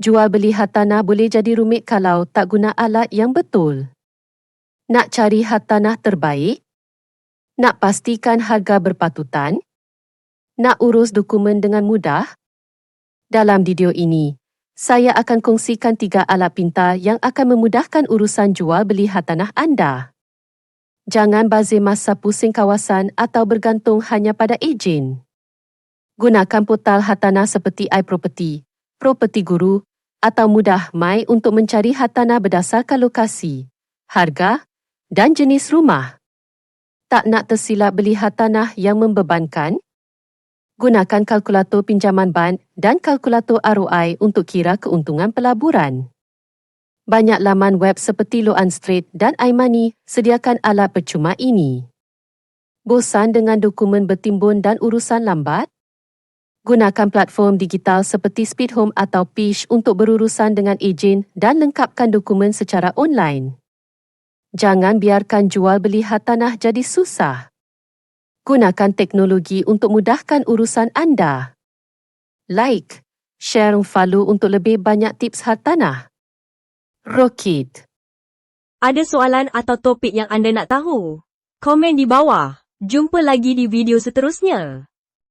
Jual beli hartanah boleh jadi rumit kalau tak guna alat yang betul. Nak cari hartanah terbaik? Nak pastikan harga berpatutan? Nak urus dokumen dengan mudah? Dalam video ini, saya akan kongsikan 3 alat pintar yang akan memudahkan urusan jual beli hartanah anda. Jangan bazir masa pusing kawasan atau bergantung hanya pada ejen. Gunakan portal hartanah seperti iProperty, Property Guru atau Mudah My untuk mencari hartanah berdasarkan lokasi, harga dan jenis rumah. Tak nak tersilap beli hartanah yang membebankan? Gunakan kalkulator pinjaman band dan kalkulator ROI untuk kira keuntungan pelaburan. Banyak laman web seperti Loan Street dan iMoney sediakan alat percuma ini. Bosan dengan dokumen bertimbun dan urusan lambat? Gunakan platform digital seperti Speedhome atau Pish untuk berurusan dengan ejen dan lengkapkan dokumen secara online. Jangan biarkan jual beli hartanah jadi susah. Gunakan teknologi untuk mudahkan urusan anda. Like, share, follow untuk lebih banyak tips hartanah. Rocket. Ada soalan atau topik yang anda nak tahu? Komen di bawah. Jumpa lagi di video seterusnya.